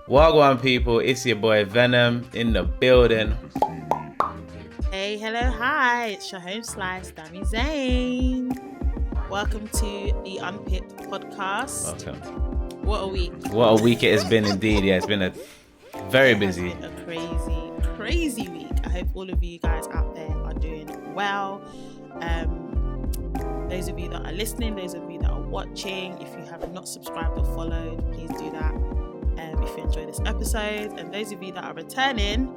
Wagwan people, it's your boy Venom in the building. Hey, hello, hi, it's your home slice, Dami Zane. Welcome to the Unpicked podcast. Welcome. What a week. What a week it has been indeed. Yeah, it's been a very busy. It's been a crazy week. I hope all of you guys out there are doing well. Those of you that are listening, those of you that are watching, if you have not subscribed or followed, please do that. If you enjoy this episode, and those of you that are returning,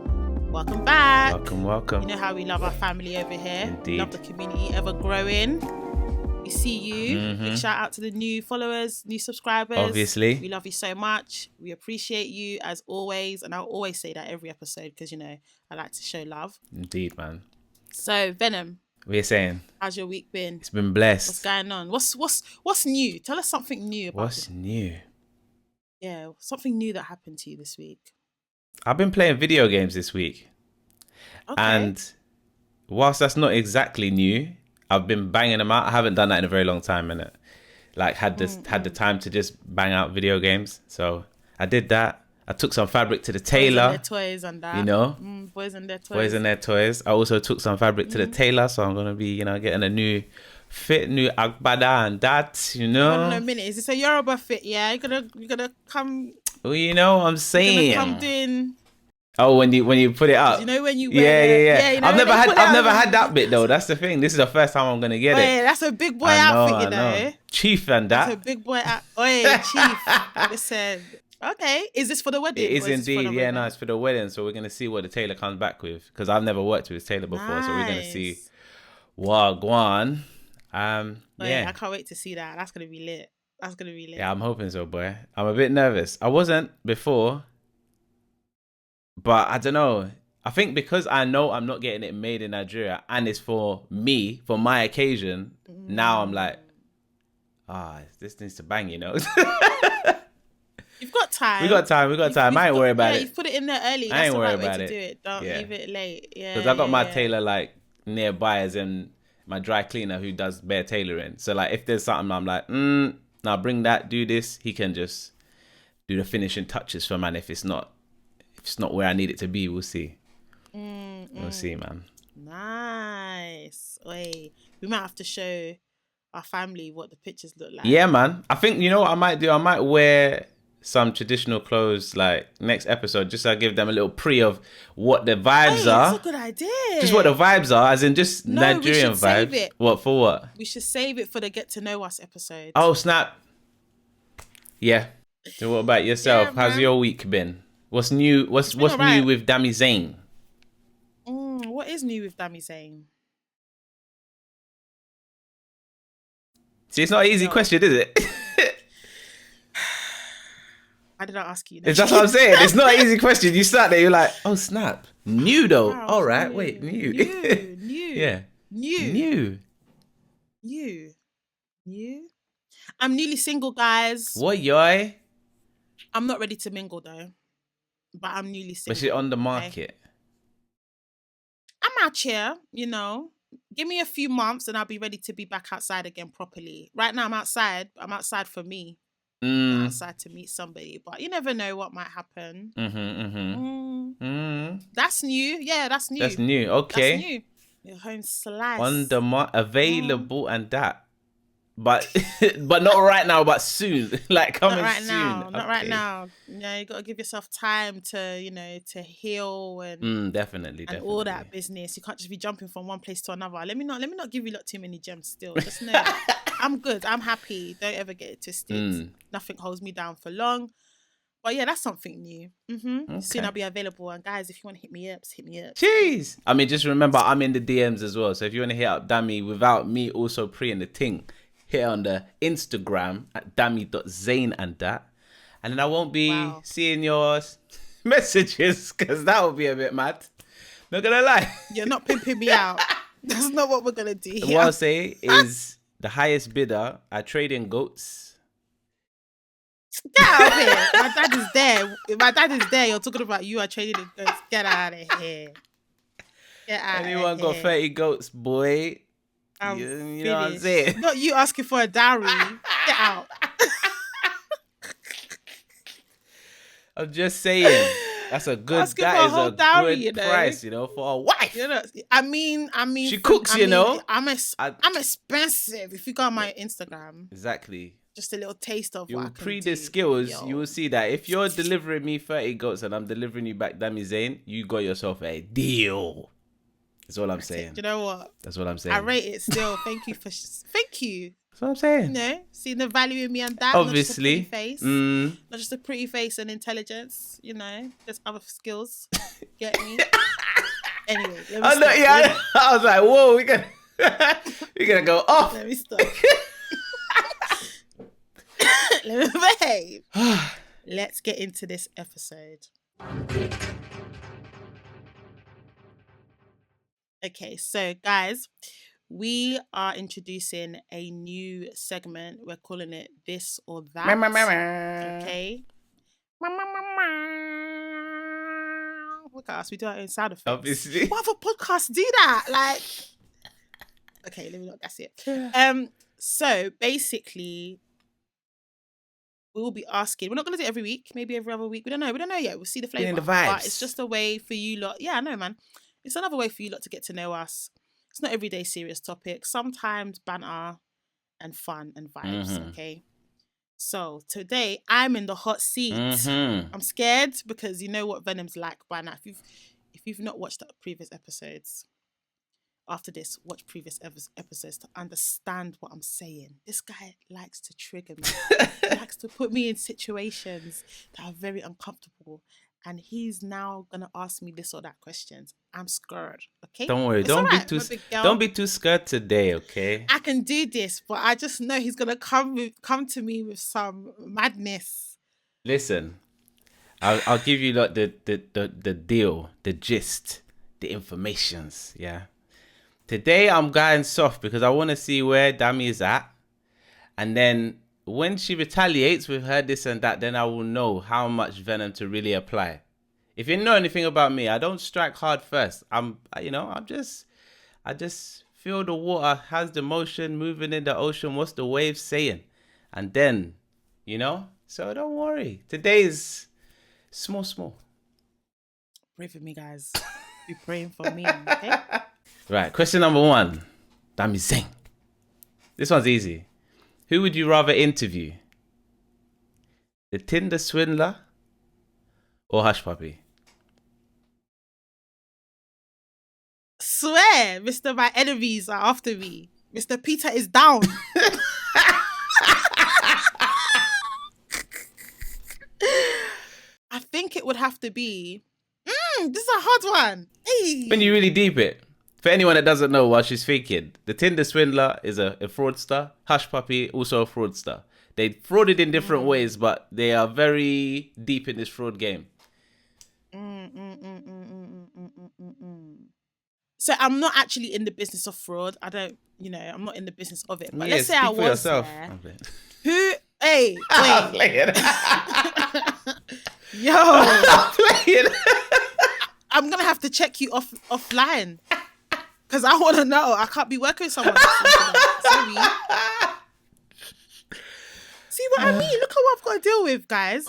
welcome back. Welcome. You know how we love our family over here. Indeed. Love the community, ever growing. We see you. Mm-hmm. Big shout out to the new followers, new subscribers. Obviously. We love you so much. We appreciate you as always. And I'll always say that every episode because, you know, I like to show love. Indeed, man. So, Venom. What are you saying? How's your week been? It's been blessed. What's going on? What's new? Tell us something new about What's new? Yeah, something new that happened to you this week. I've been playing video games this week. Okay. And whilst that's not exactly new, I've been banging them out. I haven't done that in a very long time, innit? Like had the time to just bang out video games. So I did that. I took some fabric to the tailor. Boys and their toys and that. You know? Boys and their toys. Boys and their toys. I also took some fabric to the tailor, so I'm gonna be, getting a new fit, new agbada and that, Hold on a minute. Is this a Yoruba fit? Yeah, you're gonna come. Well, you know what I'm saying. Come doing. Oh, when you put it up. You know when you wear Yeah. you know I've when never had that bit though. That's the thing. This is the first time I'm gonna get it. Yeah, that's a big boy outfit, you know. Chief and that. That's a big boy outfit. Oi, Chief. Listen. Okay, is this for the wedding? It is indeed. Yeah, no, it's for the wedding. So we're gonna see what the tailor comes back with because I've never worked with a tailor before. So we're gonna see. Wagwan. Yeah, I can't wait to see that. That's gonna be lit. Yeah, I'm hoping so, boy. I'm a bit nervous. I wasn't before, but I don't know. I think because I know I'm not getting it made in Nigeria and it's for me, for my occasion, now I'm like, this needs to bang, you know? You've got time. We got time. I ain't worried about it. You've put it in there early. I ain't worried about it. Do it. Don't leave it late. Yeah. Because I got my tailor like nearby as in my dry cleaner who does bare tailoring. So like if there's something I'm like, now bring that, do this, he can just do the finishing touches for man. If it's not where I need it to be, we'll see. We'll see, man. Nice. Wait, we might have to show our family what the pictures look like. Yeah, man. I think you know what I might do? I might wear some traditional clothes like next episode, just so I give them a little pre of what the vibes are. That's a good idea. Just what the vibes are, as in just Nigerian vibes. Save it. What for what? We should save it for the get to know us episode. Oh snap. Yeah. So what about yourself? Yeah, how's your week been? What's new? What's new with Dami Zane? What is new with Dami Zane? See, it's not an easy question, is it? Why did I ask you? That's what I'm saying. It's not an easy question. You start there, you're like, oh snap, new though. Wow, all right, wait, new. Yeah, new. I'm newly single, guys. What, yoy? I'm not ready to mingle though, but I'm newly single. But she's on the market. Okay? I'm out here, you know. Give me a few months and I'll be ready to be back outside again properly. Right now I'm outside. I'm outside for me. I'm outside to meet somebody, but you never know what might happen. That's new. Yeah, that's new. That's new. Okay. That's new. Your home slice. On the available and that. But not right now, but soon. Like coming soon. Not right now. You know, you got to give yourself time to, to heal and definitely. And all that business. You can't just be jumping from one place to another. Let me not give you too many gems still. Just know I'm good. I'm happy. Don't ever get it twisted. Nothing holds me down for long. But yeah, that's something new. Okay. Soon I'll be available. And guys, if you want to hit me up, hit me up. Jeez. I mean, just remember, I'm in the DMs as well. So if you want to hit up Dami without me also pre-ing the thing, hit on the Instagram at dami.zane and that. And then I won't be seeing your messages because that would be a bit mad. Not going to lie. You're not pimping me out. That's not what we're going to do here. What I'll say is the highest bidder, I trade in goats. Get out of here. My dad is there. If my dad is there, you're talking about you are trading in goats. Get out of here. Get out Anyone of here. got 30 goats, boy? You know what I'm saying? Not you asking for a dowry. Get out. I'm just saying. That's a good. Asking for That a is whole a dowry, good you know? price, for a wife. I mean, She cooks, I'm I- I'm expensive. If you go on my Instagram, Exactly. just a little taste of what I You'll can pre do. the skills. You Yo. will see that if you're delivering me 30 goats and I'm delivering you back Dami Zayn, you got yourself a deal. That's all I'm saying. Do you know what? That's what I'm saying. I rate it still. Thank you. That's what I'm saying. Seeing the value in me and that. Obviously. Not just a pretty face. Not just a pretty face and intelligence. There's other skills. Get me? Anyway, let me stop. I was like, whoa, we're gonna go off. Let me stop. Let me behave. Let's get into this episode. Okay, so guys, we are introducing a new segment. We're calling it This or That. Okay. Look at us, we do our own sound effects. Obviously. What other podcasts do that? Like, okay, let me not guess it. So basically, we will be asking. We're not gonna do it every week. Maybe every other week. We don't know yet. We'll see the flavor. The vibes. But it's just a way for you lot. Yeah, I know, man. It's another way for you lot to get to know us. It's not everyday serious topics. Sometimes banter and fun and vibes. Okay. So today I'm in the hot seat. I'm scared because you know what Venom's like by now. If you've not watched the previous episodes, after this, watch previous episodes to understand what I'm saying. This guy likes to trigger me. He likes to put me in situations that are very uncomfortable. And he's now gonna ask me this or that questions. I'm scared. Okay. Don't worry. Don't be too scared today. Okay. I can do this, but I just know he's gonna come to me with some madness. Listen, I'll give you like the deal, the gist, the informations. Yeah. Today I'm going soft because I want to see where Dami is at, and then when she retaliates with her this and that, then I will know how much venom to really apply. If you know anything about me, I don't strike hard first. I just feel the water has the motion moving in the ocean. What's the wave saying? And then, so don't worry. Today is small. Pray for me, guys. Be praying for me, okay? Right, question number 1. Dami Zayn. This one's easy. Who would you rather interview? The Tinder swindler or Hush Puppy? Swear, Mr. My enemies are after me. Mr. Peter is down. I think it would have to be... this is a hard one. Hey. When you really deep it. For anyone that doesn't know what she's thinking, the Tinder swindler is a fraudster. Hush Puppy, also a fraudster. They frauded in different ways, but they are very deep in this fraud game. So I'm not actually in the business of fraud. I don't, I'm not in the business of it. But Yeah, let's say I speak for was yourself. there. Who? Hey, I'm wait. playing. Yo. I'm playing. I'm going to have to check you offline. Because I want to know. I can't be working with someone. Sorry. See what I mean? Look at what I've got to deal with, guys.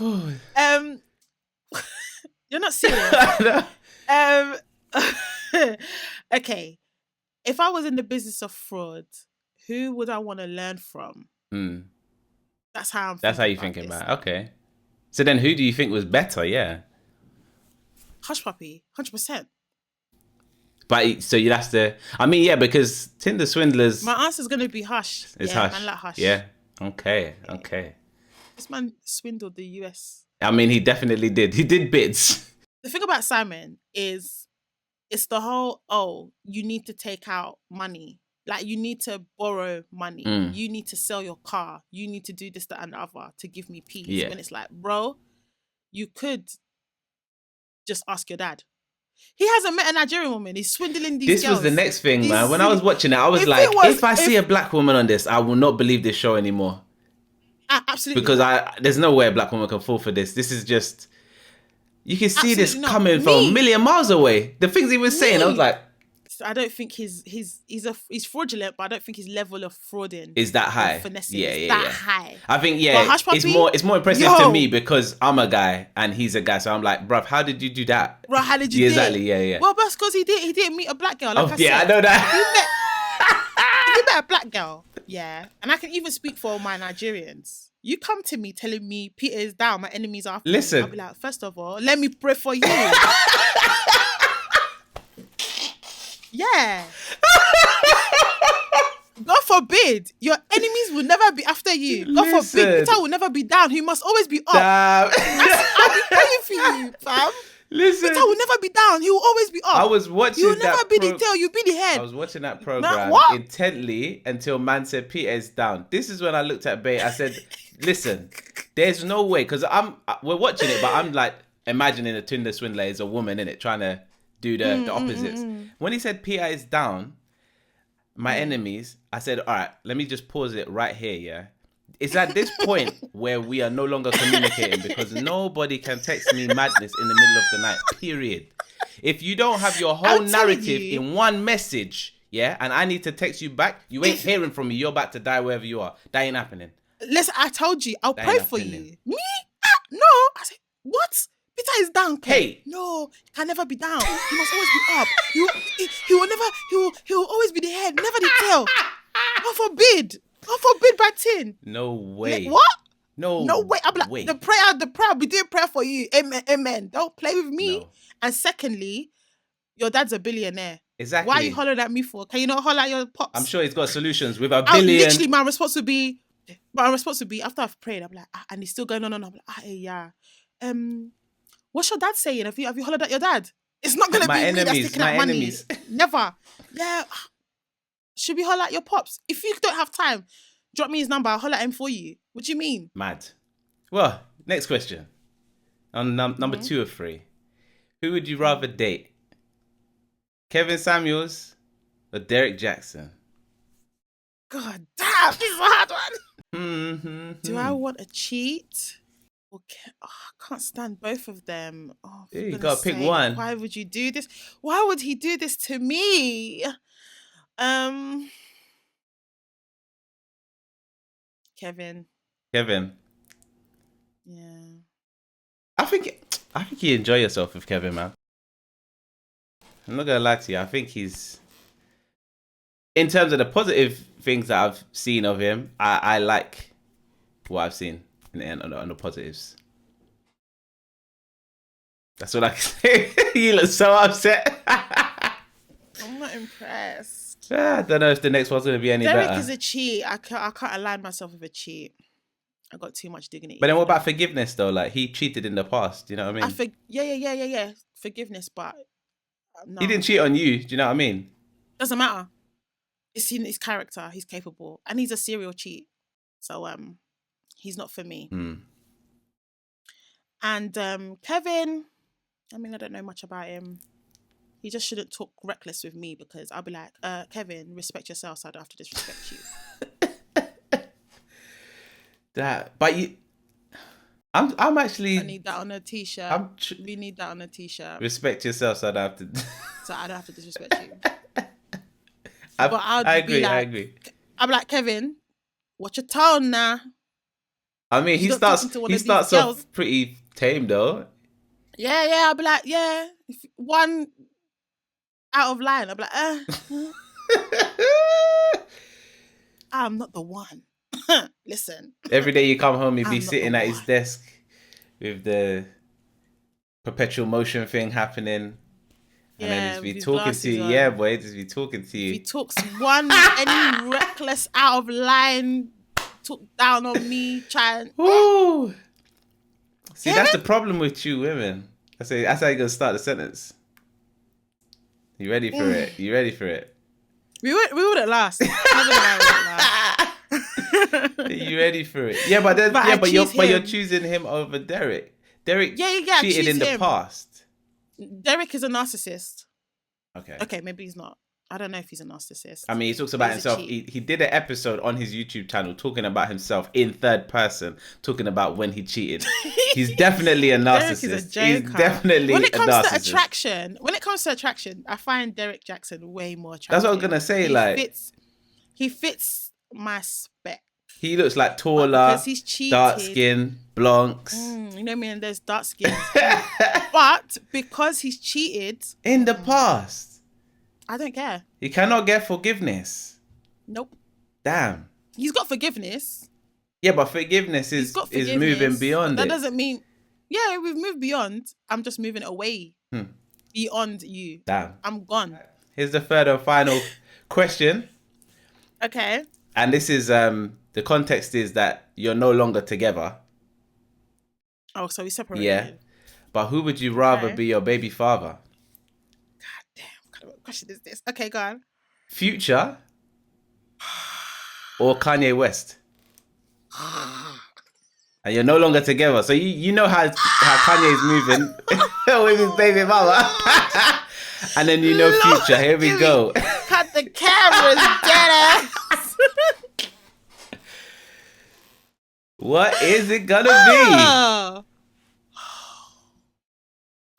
You're not serious. Okay. If I was in the business of fraud, who would I want to learn from? That's how I'm thinking. That's how you're thinking about it. Okay. So then who do you think was better? Yeah. Hush Puppy, 100%. But so you have to. I mean, yeah, because Tinder swindlers. My answer's gonna be Hush. It's yeah, Hush. Man like Hush. Yeah. Okay. This man swindled the US. I mean, he definitely did. He did bits. The thing about Simon is, it's the whole you need to take out money. Like, you need to borrow money. You need to sell your car. You need to do this, that, and the other to give me peace. Yeah. When it's like, bro, you could just ask your dad. He hasn't met a Nigerian woman. He's swindling these girls. This was the next thing, man. When I was watching it, I was like, if I see a black woman on this, I will not believe this show anymore. Absolutely. Because there's no way a black woman can fall for this. This is just... You can see Absolutely this not. coming from a million miles away. The things he was saying, I was like... I don't think he's fraudulent, but I don't think his level of frauding is that high. Finessing Yeah, is yeah, that yeah. high. I think But Hush Puppy, it's more impressive to me because I'm a guy and he's a guy, so I'm like, bruv, how did you do that? Bro, how did you do exactly? it? Yeah. Well, that's because he didn't meet a black girl. Like I said. I know that. If you met a black girl, yeah, and I can even speak for my Nigerians. You come to me telling me Peter is down, my enemies are after Listen. me. I'll be like, first of all, let me pray for you. Yeah. God forbid, your enemies will never be after you. God forbid, Peter will never be down. He must always be up. I'll be praying for you, fam. Listen, Peter will never be down. He will always be up. I was watching. You will never be the tail. You be the head. I was watching that program intently until man said Peter is down. This is when I looked at Bay. I said, "Listen, there's no way." Because we're watching it, but I'm like imagining a Tinder swindler is a woman in it trying to do the opposites. When he said Peter is down, my enemies, I said, all right, let me just pause it right here. Yeah. It's at this point where we are no longer communicating because nobody can text me madness in the middle of the night, period. If you don't have your whole narrative in one message, yeah, and I need to text you back, you ain't hearing from me. You're about to die wherever you are. That ain't happening. Listen, I told you, I'll pray for you. Me? No. I said, what? Peter is down. Hey. No, he can never be down. He must always be up. He will always be the head, never the tail. God forbid. God forbid, Batin. No way. What? No way. I'm like, the prayer, I'll be doing prayer for you. Amen. Amen. Don't play with me. No. And secondly, your dad's a billionaire. Exactly. Why are you hollering at me for? Can you not holler at your pops? I'm sure he's got solutions with a billion. Literally, my response would be after I've prayed, I'm like, and he's still going on. I'm like, hey, yeah. What's your dad saying? Have you hollered at your dad? It's not gonna be me that's taking out money. Never. Yeah. Should we holler at your pops? If you don't have time, drop me his number. I'll holler at him for you. What do you mean? Mad. Well, next question. On number 2 of 3. Who would you rather date? Kevin Samuels or Derek Jackson? God damn, this is a hard one. Do I want to cheat? Okay. Oh, I can't stand both of them. Oh, you gotta pick one. Why would you do this? Why would he do this to me? Kevin. Yeah. I think you enjoy yourself with Kevin, man. I'm not gonna lie to you. I think he's, in terms of the positive things that I've seen of him, I like what I've seen on the positives. That's what I can say. You look so upset. I'm not impressed. I don't know if the next one's going to be any better. Derek is a cheat. I can't align myself with a cheat. I got too much dignity. But then what about forgiveness, though? Like, he cheated in the past. You know what I mean? Yeah. Forgiveness, but no. He didn't cheat on you. Do you know what I mean? Doesn't matter. It's in his character. He's capable. And he's a serial cheat. So, he's not for me. And Kevin, I mean, I don't know much about him. He just shouldn't talk reckless with me because I'll be like, Kevin, respect yourself so I don't have to disrespect you. I'm actually... I need that on a t-shirt. We need that on a t-shirt. Respect yourself so I don't have to... So I don't have to disrespect you. I agree. I'm like, Kevin, watch your tone now. I mean, he starts off pretty tame though. Yeah, I'll be like, yeah. If one out of line, I'll be like, I'm not the one. Listen. Every day you come home, he'd be sitting at his desk with the perpetual motion thing happening. And then just be talking to you. Yeah, boy, just be talking to you. If he talks any reckless out of line, talk down on me, try and... Ooh. See, that's the problem with you women. That's how you're going to start the sentence. You ready for it? We wouldn't last. You ready for it? Yeah, but you're choosing him over Derek. Derek cheated in the past. Derek is a narcissist. Okay, maybe he's not. I don't know if he's a narcissist. I mean, he talks about himself. He did an episode on his YouTube channel talking about himself in third person, talking about when he cheated. He's definitely a narcissist. Derek is a joker. He's definitely when it comes a narcissist. when it comes to attraction, I find Derek Jackson way more attractive. That's what I was gonna say. He fits my spec. He looks like taller, because he's cheated. dark skin, blonks. You know what I mean? There's dark skin. But because he's cheated in the past, I don't care. He cannot get forgiveness. Nope. Damn. He's got forgiveness. Yeah, but forgiveness is moving beyond that doesn't mean... Yeah, we've moved beyond. I'm just moving away. Beyond you. Damn. I'm gone. Here's the third and final question. Okay. And this is... the context is that you're no longer together. Oh, so we separated. Yeah. But who would you rather be your baby father? God damn. What kind of question is this? Okay, go on. Future or Kanye West? And you're no longer together. So you know how Kanye's moving with his baby mama. And then you know Future. Here we go. Cut the cameras, dead ass. What is it gonna be?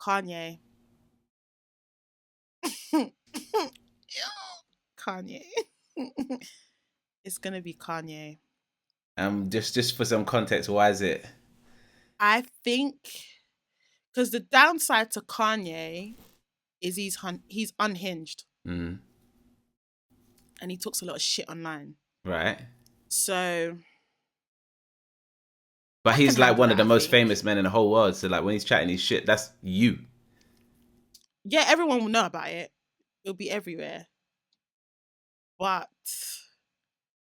Kanye. Kanye. It's gonna be Kanye. Just for some context, why is it? I think because the downside to Kanye is he's unhinged. Mm. And he talks a lot of shit online. Right. So... But he's like one of the most famous men in the whole world. So like when he's chatting his shit, that's you. Yeah, everyone will know about it. It'll be everywhere. But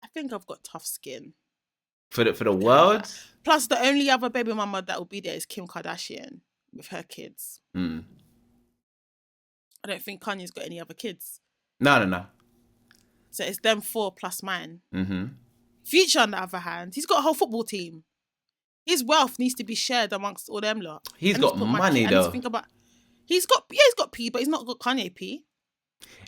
I think I've got tough skin. For the world? Plus the only other baby mama that will be there is Kim Kardashian with her kids. Mm. I don't think Kanye's got any other kids. No. So it's them 4 plus mine. Mm-hmm. Future, on the other hand, he's got a whole football team. His wealth needs to be shared amongst all them lot. He's got money though. He's got P, but he's not got Kanye P.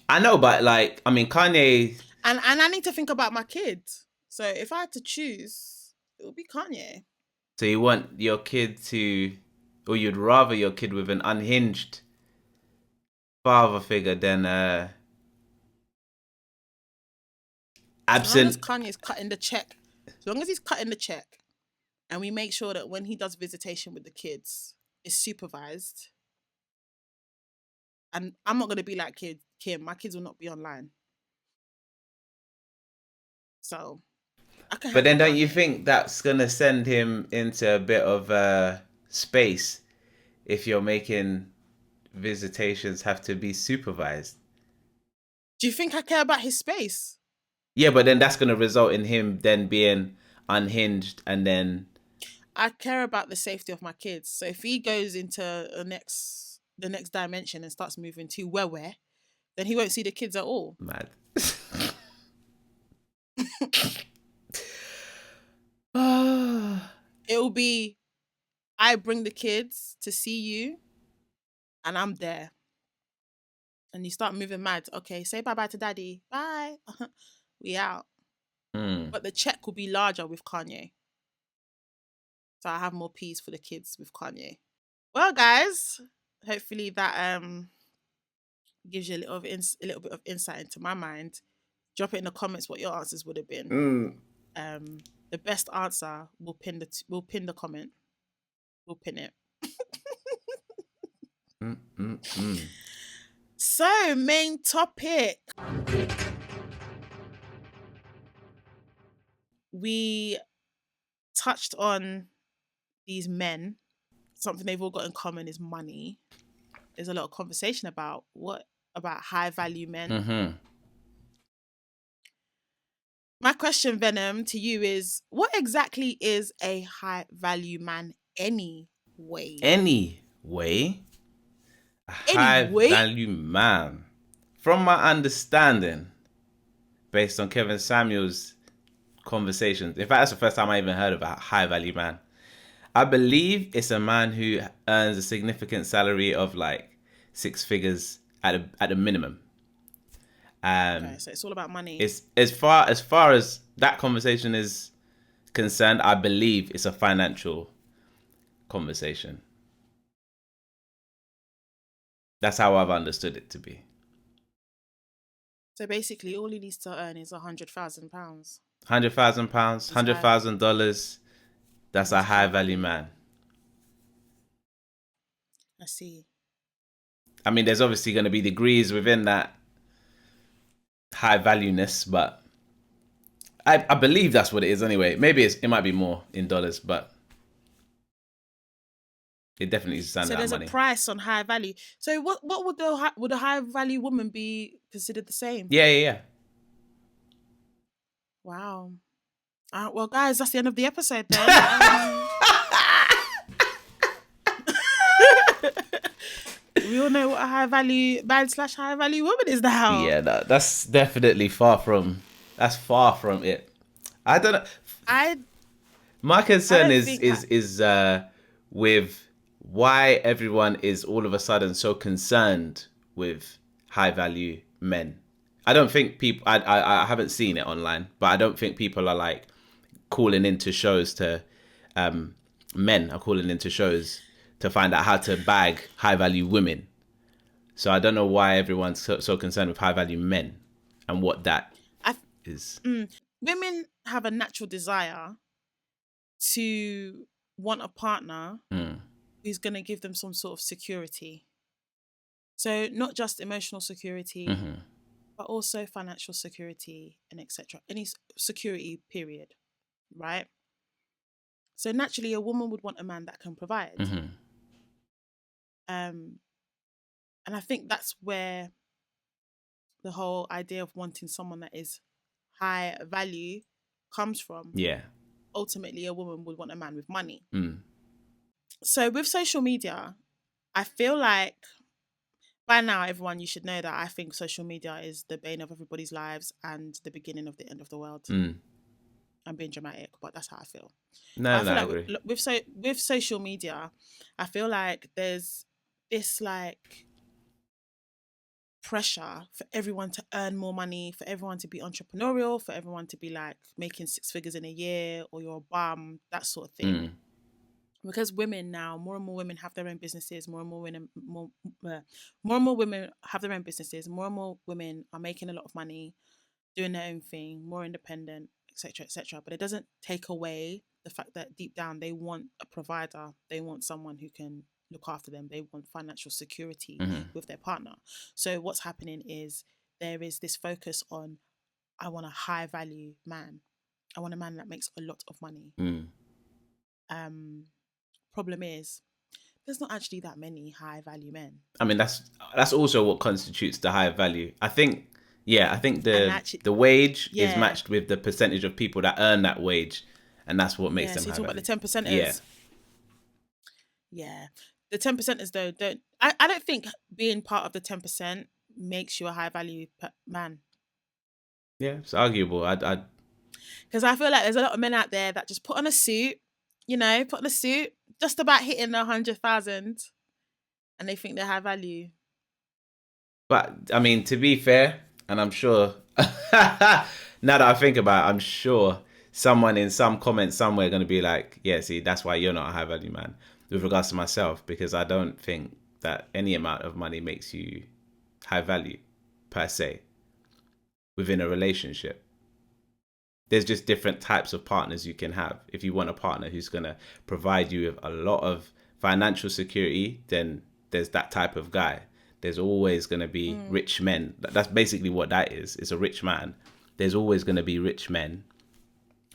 I know, but like, I mean, Kanye... And I need to think about my kids. So if I had to choose, it would be Kanye. So you want your kid to... Or you'd rather your kid with an unhinged father figure than... absent... As long as Kanye's cutting the check. As long as he's cutting the check. And we make sure that when he does visitation with the kids, it's supervised. And I'm not going to be like Kim. My kids will not be online. So, but then don't you think that's going to send him into a bit of space if you're making visitations have to be supervised? Do you think I care about his space? Yeah, but then that's going to result in him then being unhinged and then... I care about the safety of my kids. So if he goes into the next dimension and starts moving to where, then he won't see the kids at all. Mad. It'll be, I bring the kids to see you and I'm there. And you start moving mad. Okay, say bye-bye to daddy. Bye. We out. But the check will be larger with Kanye. So I have more P's for the kids with Kanye. Well, guys, hopefully that gives you a little bit of insight into my mind. Drop it in the comments what your answers would have been. The best answer will pin the comment. We'll pin it. So, main topic. We touched on these men. Something they've all got in common is money. There's a lot of conversation about high value men. Mm-hmm. My question, Venom, to you is, what exactly is a high value man anyway? Anyway? A high value man. From my understanding, based on Kevin Samuel's conversations, in fact, that's the first time I even heard of a high value man. I believe it's a man who earns a significant salary of like 6 figures at a minimum. Okay, so it's all about money. It's as far as that conversation is concerned, I believe it's a financial conversation. That's how I've understood it to be. So basically, all he needs to earn is £100,000. £100,000, $100,000. That's a high value man. I see. I mean, there's obviously going to be degrees within that high valueness, but I believe that's what it is anyway. Maybe it might be more in dollars, but it definitely sounds like money. So there's a price on high value. So what would a high value woman be considered the same? Yeah. Wow. Well, guys, that's the end of the episode then. We all know what a high value man / high value woman is now. Yeah, that's definitely far from it. I don't know. My concern is with why everyone is all of a sudden so concerned with high value men. I don't think people. I haven't seen it online, but I don't think people are like calling into shows to. Men are calling into shows to find out how to bag high value women. So I don't know why everyone's so concerned with high value men and what that is. Women have a natural desire to want a partner who's going to give them some sort of security. So not just emotional security, but also financial security and etc. Any security, period. Right? So naturally, a woman would want a man that can provide. And I think that's where the whole idea of wanting someone that is high value comes from. Yeah. Ultimately, a woman would want a man with money. So with social media, I feel like by now, everyone, you should know that I think social media is the bane of everybody's lives and the beginning of the end of the world. I'm being dramatic, but that's how I feel. I agree. With with social media, I feel like there's this like pressure for everyone to earn more money, for everyone to be entrepreneurial, for everyone to be like making 6 figures in a year, or you're a bum, that sort of thing. Because women now, more and more women have their own businesses, more and more women have their own businesses, more and more women are making a lot of money, doing their own thing, more independent, etc., etc. But it doesn't take away the fact that deep down they want a provider, they want someone who can look after them, they want financial security with their partner. So what's happening is there is this focus on, I want a high value man, I want a man that makes a lot of money. Problem is, there's not actually that many high value men. I mean, that's also what constitutes the high value. I think the wage is matched with the percentage of people that earn that wage, and that's what makes them high value. So you're talking about the 10%ers. Yeah. The 10%ers though, I don't think being part of the 10% makes you a high value man. Yeah, it's arguable. Because I feel like there's a lot of men out there that just put on a suit, just about hitting 100,000, and they think they're high value. But I mean, to be fair, and I'm sure now that I think about it, I'm sure someone in some comment somewhere going to be like, yeah, see, that's why you're not a high value man, with regards to myself, because I don't think that any amount of money makes you high value per se within a relationship. There's just different types of partners you can have. If you want a partner who's going to provide you with a lot of financial security, then there's that type of guy. There's always going to be rich men. That's basically what that is. It's a rich man. There's always going to be rich men.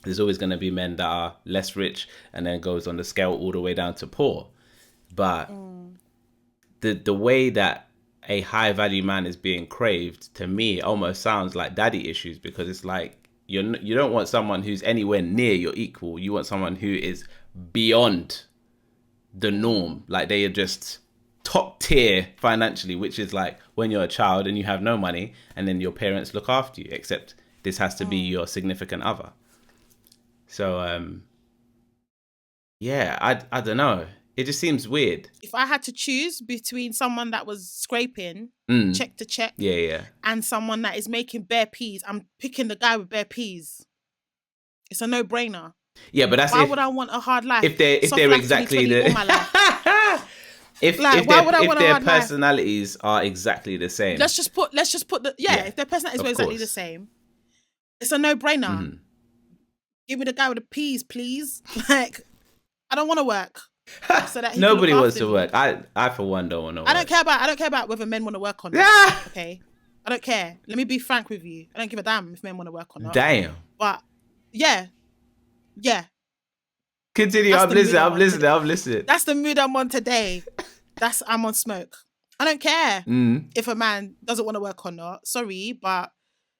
There's always going to be men that are less rich and then goes on the scale all the way down to poor. But the way that a high value man is being craved, to me, almost sounds like daddy issues, because it's like, you don't want someone who's anywhere near your equal. You want someone who is beyond the norm. Like, they are just top tier financially, which is like when you're a child and you have no money and then your parents look after you, except this has to be your significant other. So, I don't know. It just seems weird. If I had to choose between someone that was scraping check to check, and someone that is making bare peas, I'm picking the guy with bare peas. It's a no-brainer. Yeah, but that's why would I want a hard life? If they're exactly the all my life. if their personalities are exactly the same. Let's just put the if their personalities were exactly the same, it's a no-brainer. Mm-hmm. Give me the guy with the peas, please. Like, I don't want to work. So that nobody wants to work. I for one don't want to work. I don't care about whether men want to work or not. Okay, I don't care. Let me be frank with you. I don't give a damn if men want to work or not. Damn. But yeah. Continue. I'm listening. That's the mood I'm on today. I'm on smoke. I don't care if a man doesn't want to work or not. Sorry, but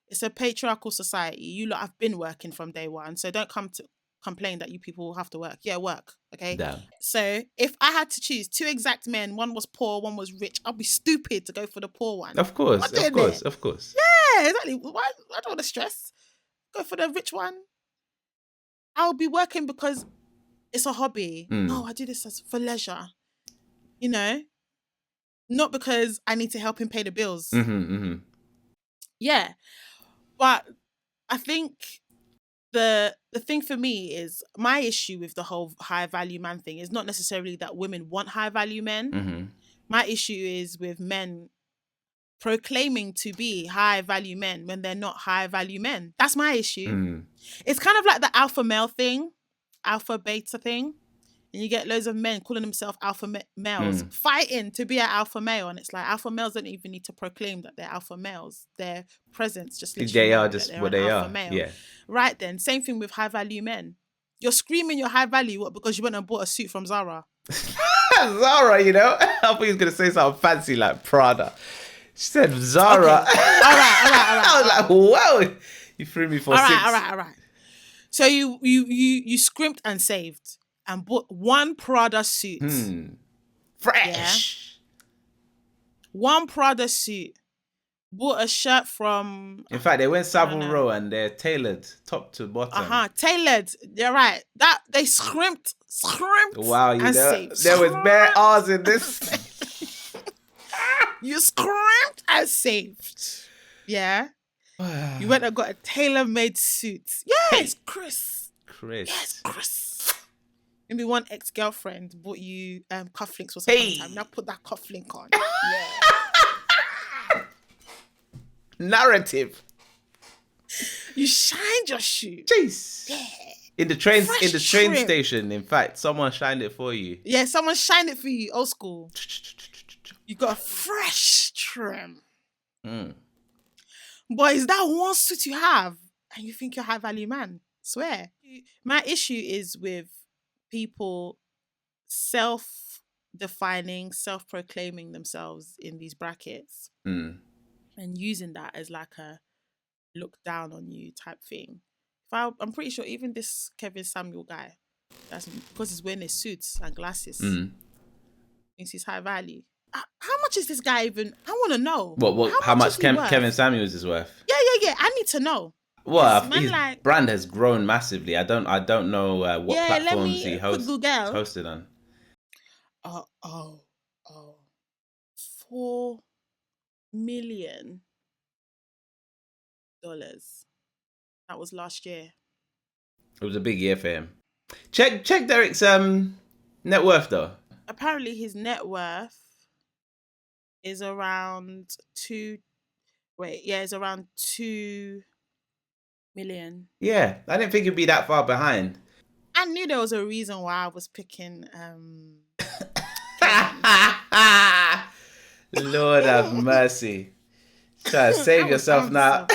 it's a patriarchal society. You lot have been working from day one, so don't come to complain that you people have to work. Yeah, work. Okay. Damn. So if I had to choose two exact men, one was poor, one was rich, I'd be stupid to go for the poor one. Of course. Yeah, exactly. Why? I don't want to stress. Go for the rich one. I'll be working because it's a hobby. Oh, I do this for leisure. You know, not because I need to help him pay the bills. Yeah, but I think the thing for me is my issue with the whole high value man thing is not necessarily that women want high value men. My issue is with men proclaiming to be high value men when they're not high value men. That's my issue. It's kind of like the alpha male thing, alpha beta thing. And you get loads of men calling themselves alpha males fighting to be an alpha male. And it's like alpha males don't even need to proclaim that they're alpha males. Their presence just literally they are just what they are. Male. Yeah. Right then, same thing with high value men. You're screaming you're high value, what? Because you went and bought a suit from Zara. Zara, you know? I thought he was going to say something fancy like Prada. She said Zara. Okay. All right. I was like, whoa. You threw me for 6. All right. So you scrimped and saved and bought one Prada suit. Fresh. Yeah? One Prada suit. Bought a shirt from... In fact, they went Savile Row and they're tailored top to bottom. Tailored. You're right. That they scrimped. Wow, you know, saved. there was bare R's in this. You scrimped and saved. Yeah. You went and got a tailor-made suit. Yes, Chris. Yes, Chris. Maybe one ex-girlfriend bought you cufflinks or something. Now put that cufflink on. Yeah. Narrative. You shined your shoe. Jeez. Yeah. In the train station, in fact, someone shined it for you. Yeah, someone shined it for you, old school. You got a fresh trim. But is that one suit you have and you think you're a high value man? Swear. My issue is with people self-defining, self-proclaiming themselves in these brackets and using that as like a look down on you type thing. I'm pretty sure even this Kevin Samuel guy, that's because he's wearing his suits and glasses, thinks he's high value. How much is this guy even? I want to know. How much Kevin Samuels is worth? Yeah. I need to know. Well, his brand has grown massively. I don't know what platforms he hosted on. $4 million. That was last year. It was a big year for him. Check Derek's net worth though. Apparently his net worth is around 2 million. Yeah, I didn't think it'd be that far behind. I knew there was a reason why I was picking Lord have mercy. Try to save yourself now.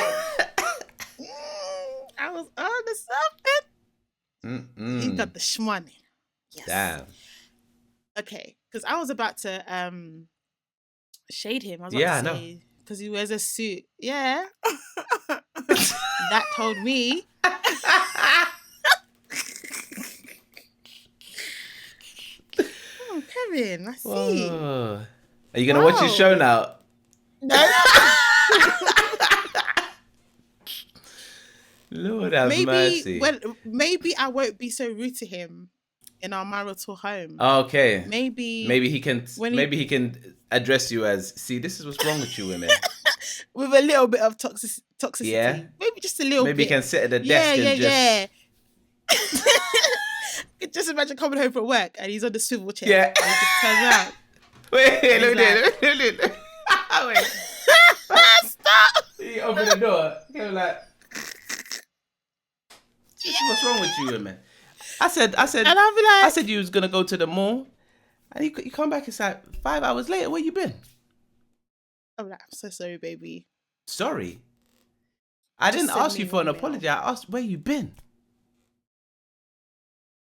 I was on to something. You got the shmoney. Yes. Damn. Okay, because I was about to shade him. I was about to say, because he wears a suit. Yeah. That told me. Oh, Kevin, I see. Whoa. Are you going to watch his show now? No. Lord have mercy. Maybe I won't be so rude to him in our marital home. Okay. Maybe he can address you as, see, this is what's wrong with you women. With a little bit of toxicity. Yeah. Maybe just a little bit. Maybe he can sit at the desk and just... Just imagine coming home from work and he's on the swivel chair. Yeah. And he just turns around. Wait, look at Wait. Stop! He opened the door. He was like, what's wrong with you women? I said, and I'll be like, I said you was gonna go to the mall, and you come back. It's like 5 hours later. Where you been? I'm like, I'm so sorry, baby. Sorry, I didn't ask you for an apology. I asked where you been.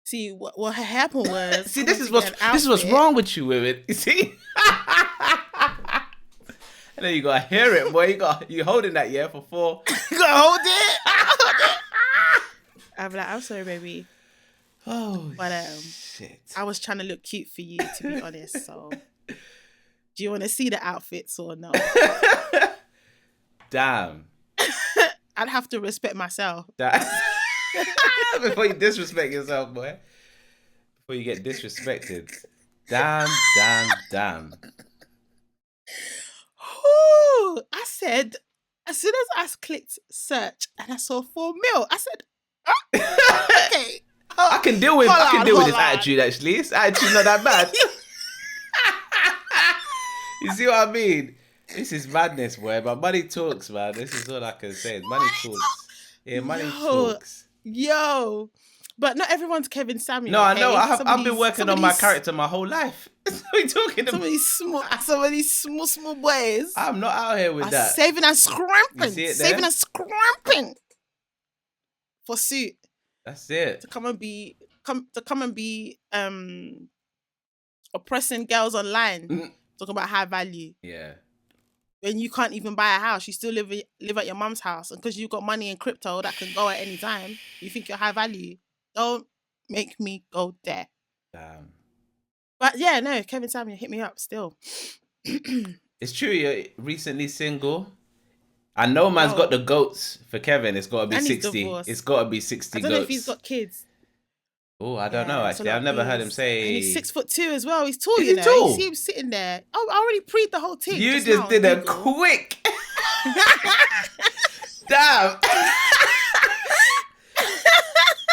See, what happened was... See, this is what's wrong with you women. You see? And then you gotta hear it, boy. You holding that, yeah, for 4. You gotta hold it. I'm like, I'm sorry, baby. Oh, but shit. I was trying to look cute for you, to be honest. So, do you want to see the outfits or no? Damn. I'd have to respect myself. Before you disrespect yourself, boy. Before you get disrespected. Damn. Ooh, I said, as soon as I clicked search and I saw 4 mil, I said, oh, okay. I can deal with this attitude, actually. This attitude's not that bad. You see what I mean? This is madness, boy. But money talks, man. This is all I can say. Money talks. Yeah, money talks. Yo. But not everyone's Kevin Samuel. No, I know. I've been working on my character my whole life. What are you talking about? Some of these small boys. I'm not out here with that. Saving and scrimping. You see it there? Saving and scrimping. For suit. That's it. To come and be oppressing girls online. Talking about high value. Yeah. When you can't even buy a house, you still live at your mum's house, and because you've got money in crypto that can go at any time, you think you're high value. Don't make me go there. Damn. But yeah, no, Kevin Samuel, hit me up still. It's true, you're recently single. I know man's got the goats for Kevin. It's got to be 60. It's got to be 60 goats. I don't know if he's got kids. Oh, I don't know, actually. I've never heard him say... And he's 6'2" as well. He's tall, you know. Tall? You see him sitting there. Oh, I already preed the whole thing. You just did a quick... Damn.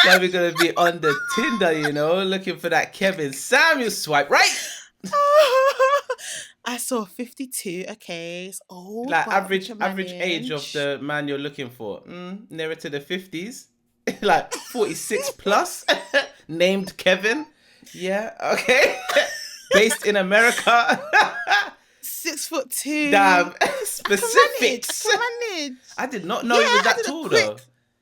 Now we're going to be on the Tinder, you know, looking for that Kevin Samuel swipe, right? I saw 52. Okay. It's old. Like average age of the man you're looking for. Nearer to the 50s. Like 46 plus. Named Kevin. Yeah, okay. Based in America. 6'2". Damn. Specifics. Manage. I did not know he was that tall though.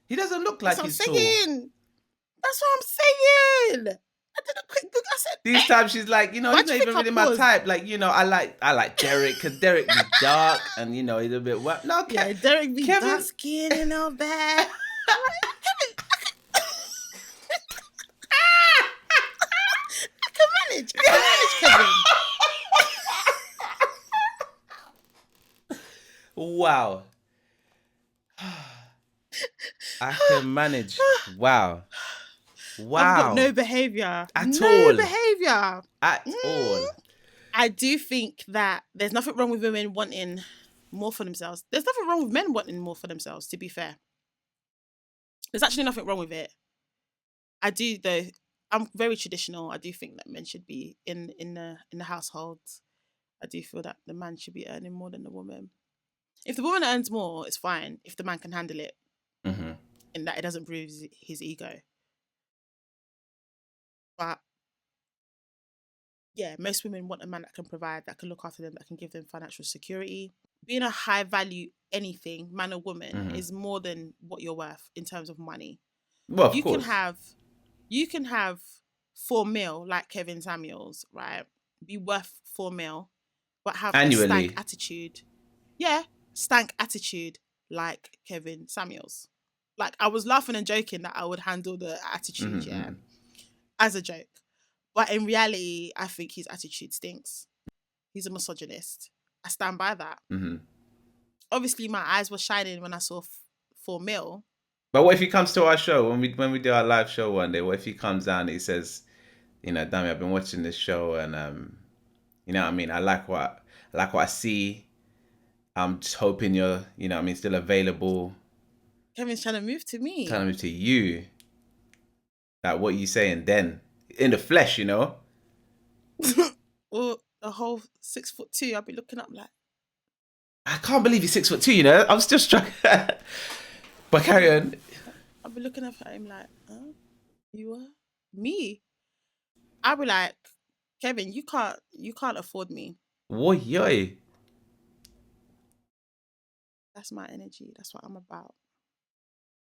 He doesn't look like he's tall. That's what I'm saying. I did a quick look. I said these times she's like, you know, he's not even really my type. Like, you know, I like Derek because Derek be dark and you know he's a bit wet. No, yeah, Derek be dark skin and all that. I can manage Kevin. Wow. I can manage. Wow. I've got no behaviour. At all. At all. I do think that there's nothing wrong with women wanting more for themselves. There's nothing wrong with men wanting more for themselves, to be fair. There's actually nothing wrong with it. I do, though. I'm very traditional. I do think that men should be in the household. I do feel that the man should be earning more than the woman. If the woman earns more, it's fine. If the man can handle it. Mm-hmm. And that it doesn't bruise his ego. But yeah, most women want a man that can provide, that can look after them, that can give them financial security. Being a high value anything, man or woman, is more than what you're worth in terms of money. Well, of course. You can have 4 mil like Kevin Samuels, right? Be worth 4 mil, but have annually. A stank attitude. Yeah, stank attitude like Kevin Samuels. Like, I was laughing and joking that I would handle the attitude, as a joke. But in reality, I think his attitude stinks. He's a misogynist. I stand by that. Mm-hmm. Obviously, my eyes were shining when I saw 4 mil. But what if he comes to our show, when we do our live show one day, what if he comes down and he says, Dami, I've been watching this show, and you know what I mean. I like what I see. I'm just hoping you're, still available. Kevin's trying to move to me. Trying to move to you. Like, what you saying then? In the flesh, Well, the whole 6'2", I'll be looking up like, I can't believe you're 6'2", I'm still struck. But carry on. I'll be looking up at him like, you are? Me? I'll be like, Kevin, you can't afford me. What, yoy? That's my energy. That's what I'm about.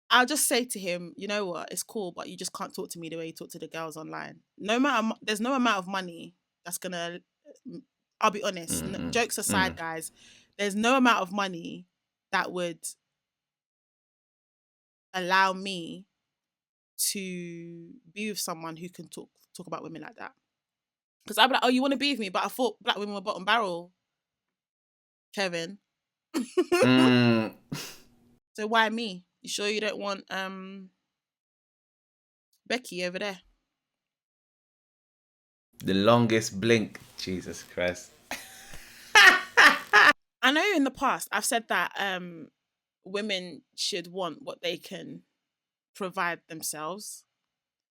I'll just say to him, you know what, it's cool, but you just can't talk to me the way you talk to the girls online. There's no amount of money that's gonna, I'll be honest, jokes aside, guys, there's no amount of money that would allow me to be with someone who can talk about women like that. Because I'd be like, oh, you want to be with me? But I thought black women were bottom barrel, Kevin. So why me? You sure you don't want Becky over there? The longest blink. Jesus Christ. I know in the past I've said that women should want what they can provide themselves.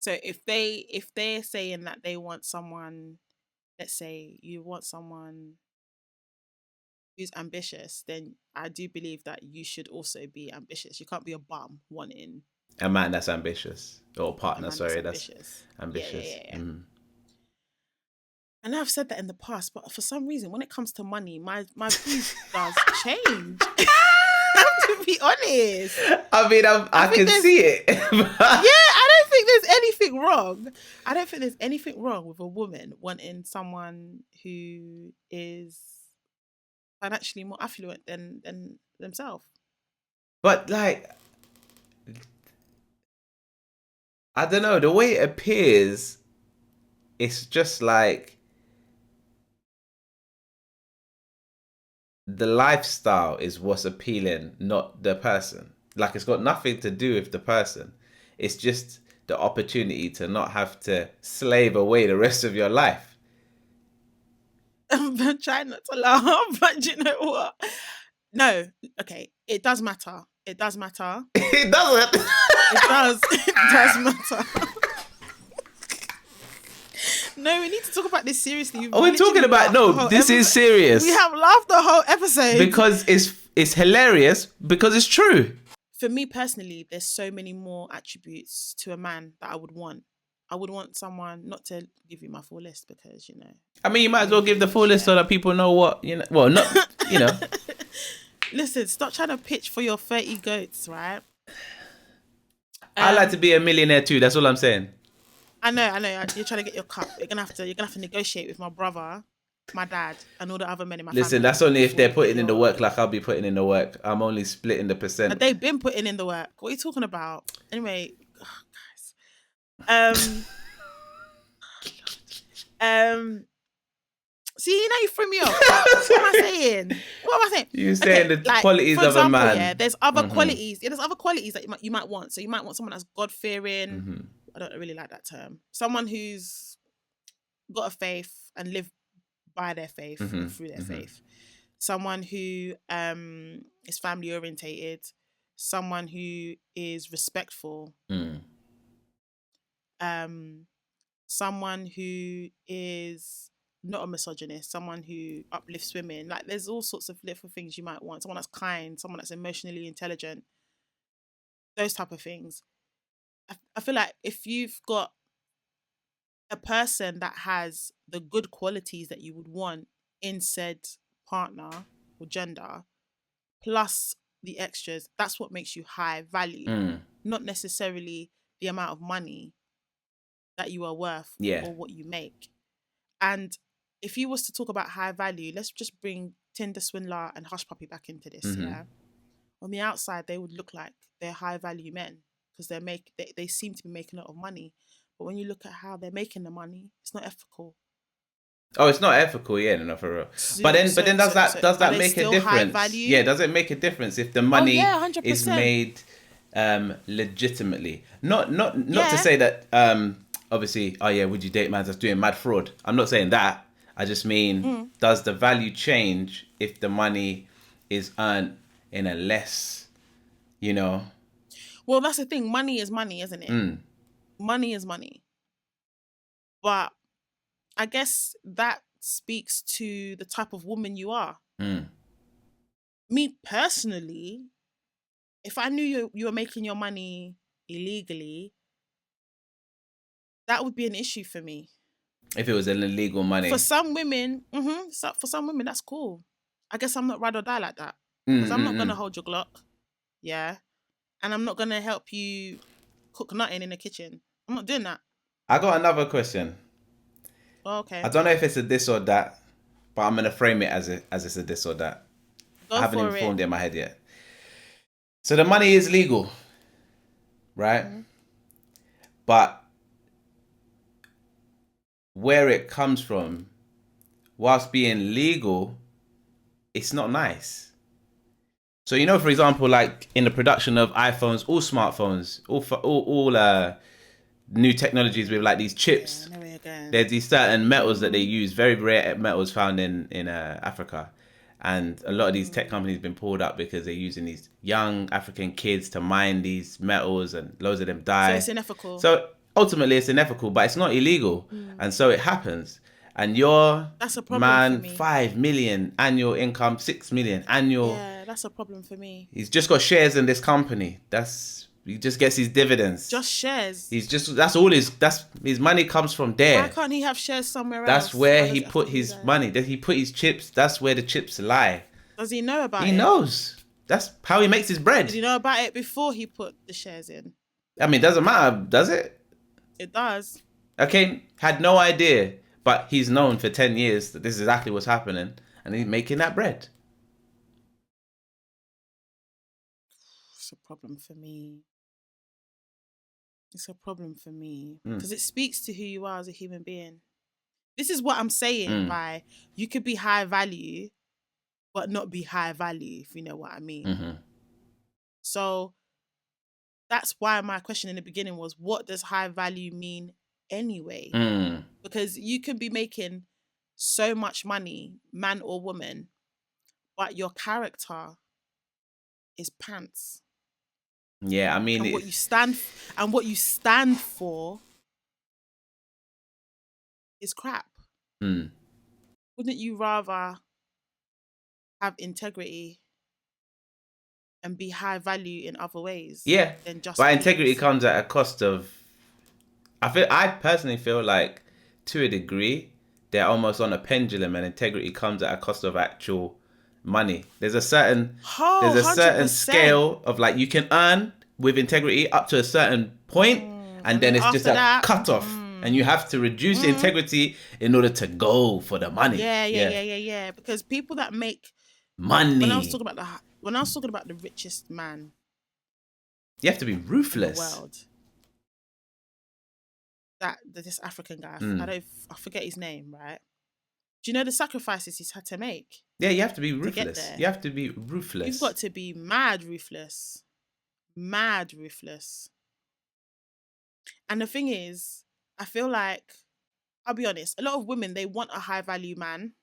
So if they're saying that they want someone, let's say you want someone who's ambitious, then I do believe that you should also be ambitious. You can't be a bum wanting a man that's ambitious, or partner. Sorry, that's ambitious. Yeah. And I've said that in the past, but for some reason, when it comes to money, my views does change. To be honest, I mean, I can see it. I don't think there's anything wrong. I don't think there's anything wrong with a woman wanting someone who is financially more affluent than themselves. But like, I don't know, the way it appears, it's just like the lifestyle is what's appealing, not the person. Like, it's got nothing to do with the person. It's just the opportunity to not have to slave away the rest of your life. I'm trying not to laugh, but you know what? No, okay, it does matter. It does matter. It doesn't. It does. It does matter. No, we need to talk about this seriously. We're talking about this is serious. We have laughed the whole episode because it's hilarious because it's true. For me personally, there's so many more attributes to a man that I would want. I would want someone, not to give you my full list because I mean, you might as well give the full list so that people know what Well, not Listen, stop trying to pitch for your 30 goats, right? I like to be a millionaire too. That's all I'm saying. I know. You're trying to get your cup. You're gonna have to negotiate with my brother, my dad, and all the other men in my family. Listen, that's only if they're putting in the work like I'll be putting in the work. I'm only splitting the percent. But they've been putting in the work. What are you talking about? Anyway, guys. See, you threw me off. What am I saying? You're saying the qualities of a man. Yeah, there's other qualities. Yeah, there's other qualities that you might want. So you might want someone that's God-fearing. Mm-hmm. I don't really like that term. Someone who's got a faith and live by their faith, through their faith. Someone who is family orientated. Someone who is respectful. Someone who is not a misogynist. Someone who uplifts women. Like, there's all sorts of little things you might want. Someone that's kind. Someone that's emotionally intelligent. Those type of things. I feel like if you've got a person that has the good qualities that you would want in said partner or gender, plus the extras, that's what makes you high value. Not necessarily the amount of money that you are worth or what you make. And if you was to talk about high value, let's just bring Tinder Swindler and Hush Puppy back into this. Yeah, on the outside they would look like they're high value men because they seem to be making a lot of money, but when you look at how they're making the money, it's not ethical. Oh, it's not ethical, no, for real. But then does that make a difference? Yeah, does it make a difference if the money is made legitimately? Not to say that obviously, oh yeah, would you date man that's doing mad fraud? I'm not saying that. I just mean, does the value change if the money is earned in a less, you know? Well, that's the thing. Money is money, isn't it? Money is money. But I guess that speaks to the type of woman you are. Me personally, if I knew you were making your money illegally, that would be an issue for me. If it was an illegal money. For some women, for some women, that's cool. I guess I'm not ride or die like that. Because I'm not going to hold your Glock. Yeah. And I'm not going to help you cook nothing in the kitchen. I'm not doing that. I got another question. Oh, okay. I don't know if it's a this or that, but I'm going to frame it as it's a this or that. I haven't even formed it in my head yet. So the money is legal, right? But where it comes from, whilst being legal, it's not nice. So, you know, for example, like in the production of iPhones, all smartphones, all new technologies with like these chips, there's these certain metals that they use, very rare metals found in Africa. And a lot of these tech companies have been pulled up because they're using these young African kids to mine these metals, and loads of them die. So it's unethical. So ultimately it's unethical, but it's not illegal. And so it happens. And that's a problem man, for me. 5 million annual income, 6 million annual. Yeah, that's a problem for me. He's just got shares in this company. He just gets his dividends. Just shares. That's all his money comes from there. Why can't he have shares somewhere else? That's where he put his money. He put his chips. That's where the chips lie. Does he know about it? He knows. That's how he makes his bread. Did he know about it before he put the shares in? I mean, it doesn't matter, does it? It does. Okay, had no idea, but he's known for 10 years that this is exactly what's happening, and he's making that bread. It's a problem for me. It's a problem for me because it speaks to who you are as a human being. This is what I'm saying by you could be high value, but not be high value, if you know what I mean. So that's why my question in the beginning was, what does high value mean anyway? Because you can be making so much money, man or woman, but your character is pants. Yeah, I mean, and what you stand for is crap. Wouldn't you rather have integrity and be high value in other ways? Yeah, than just but integrity comes at a cost of. I personally feel like, to a degree, they're almost on a pendulum, and integrity comes at a cost of actual money. There's a certain scale of like you can earn with integrity up to a certain point, and then it's just a cutoff, and you have to reduce integrity in order to go for the money. Yeah. Because people that make money. When I was talking about the richest man, you have to be ruthless. In the world. This African guy, I forget his name, right? Do you know the sacrifices he's had to make? Yeah, you have to be ruthless. You have to be ruthless. You've got to be mad ruthless. Mad ruthless. And the thing is, I feel like, I'll be honest, a lot of women, they want a high value man,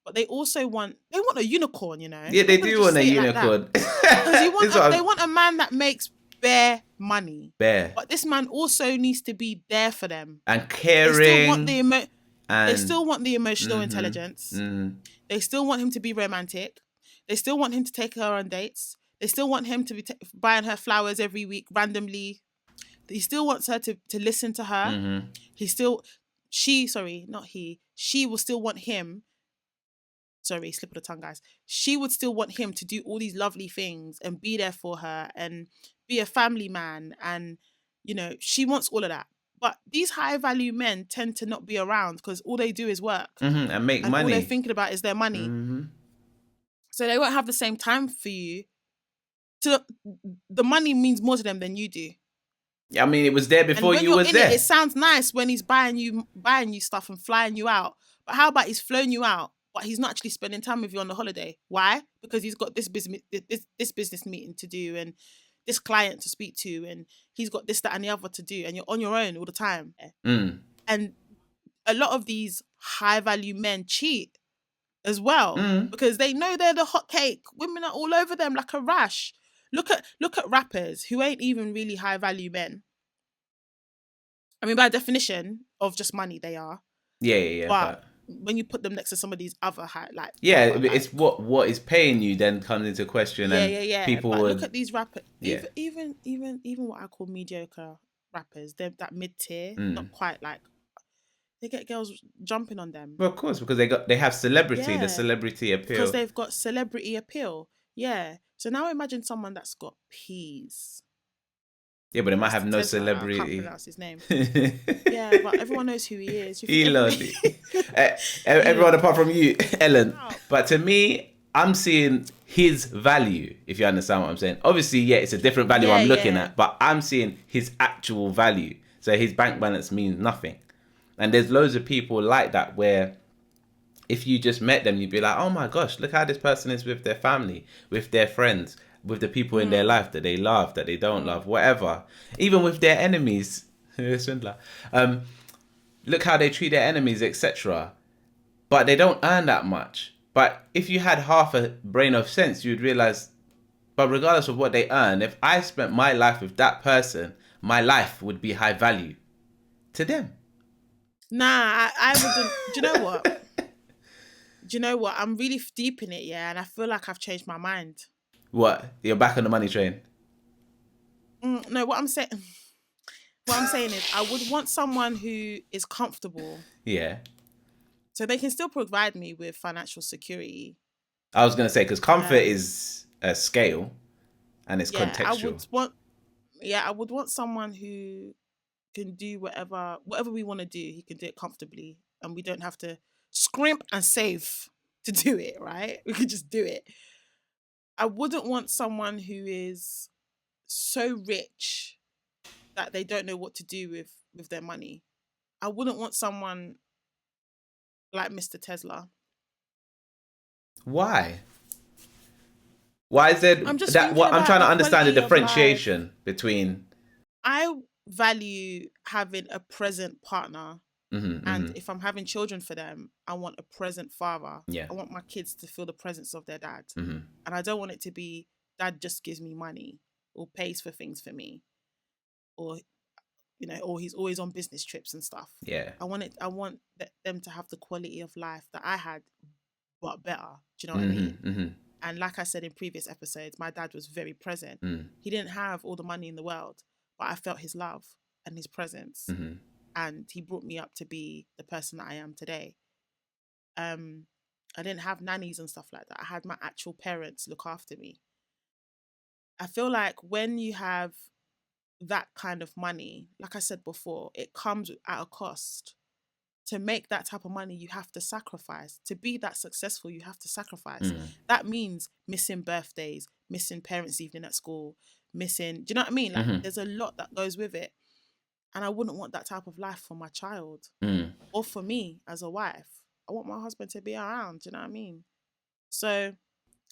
but they also want a unicorn, you know? Yeah, they do want a unicorn. Like they want a man that makes bare money. Bare. But this man also needs to be there for them. And caring. They still want the emotional intelligence. They still want him to be romantic. They still want him to take her on dates. They still want him to be buying her flowers every week randomly. He still wants her to listen to her. She will still want him. Sorry, slip of the tongue, guys. She would still want him to do all these lovely things and be there for her and be a family man. And, you know, she wants all of that. But these high value men tend to not be around because all they do is work and make money. All they're thinking about is their money. So they won't have the same time for you. The money means more to them than you do. I mean, it was there before you was there. It sounds nice when he's buying you stuff and flying you out. But how about he's flown you out, but he's not actually spending time with you on the holiday? Why? Because he's got this business meeting to do and this client to speak to, and he's got this, that, and the other to do, and you're on your own all the time. And a lot of these high value men cheat as well because they know they're the hot cake. Women are all over them like a rash. Look at rappers who ain't even really high value men. I mean, by definition of just money, they are. Yeah. But when you put them next to some of these other high, like it's what is paying you then comes into question. Yeah. People but would look at these rappers. Even what I call mediocre rappers. They're that mid tier, not quite like. They get girls jumping on them. Well, of course, because they have celebrity, the celebrity appeal. Because they've got celebrity appeal. Yeah. So now imagine someone that's got peas. Yeah, but it might have no celebrity. I can't pronounce his name. Yeah, but everyone knows who he is. Elon. Everyone apart from you, Ellen. Wow. But to me, I'm seeing his value, if you understand what I'm saying. Obviously, yeah, it's a different value I'm looking at, but I'm seeing his actual value. So his bank balance means nothing. And there's loads of people like that where if you just met them, you'd be like, oh my gosh, look how this person is with their family, with their friends, with the people in their life that they love, that they don't love, whatever. Even with their enemies, swindler. Look how they treat their enemies, etc. But they don't earn that much. But if you had half a brain of sense, you'd realize, but regardless of what they earn, if I spent my life with that person, my life would be high value to them. Nah, I wouldn't. Do you know what? I'm really deep in it, yeah, and I feel like I've changed my mind. What? You're back on the money train? No, what I'm saying is I would want someone who is comfortable. Yeah. So they can still provide me with financial security. I was going to say, because comfort is a scale and it's contextual. I would want someone who can do whatever we want to do. He can do it comfortably, and we don't have to scrimp and save to do it, right? We could just do it. I wouldn't want someone who is so rich that they don't know what to do with their money. I wouldn't want someone like Mr. Tesla. Why? Why is it I'm trying to understand the differentiation between. I value having a present partner. And if I'm having children for them, I want a present father. Yeah. I want my kids to feel the presence of their dad. And I don't want it to be dad just gives me money or pays for things for me. Or, or he's always on business trips and stuff. Yeah. I want them to have the quality of life that I had, but better. Do you know what I mean? And like I said in previous episodes, my dad was very present. He didn't have all the money in the world, but I felt his love and his presence. And he brought me up to be the person that I am today. I didn't have nannies and stuff like that. I had my actual parents look after me. I feel like when you have that kind of money, like I said before, it comes at a cost. To make that type of money, you have to sacrifice. To be that successful, you have to sacrifice. That means missing birthdays, missing parents' evening at school, missing... Do you know what I mean? Like, there's a lot that goes with it. And I wouldn't want that type of life for my child or for me as a wife. I want my husband to be around. Do you know what I mean? So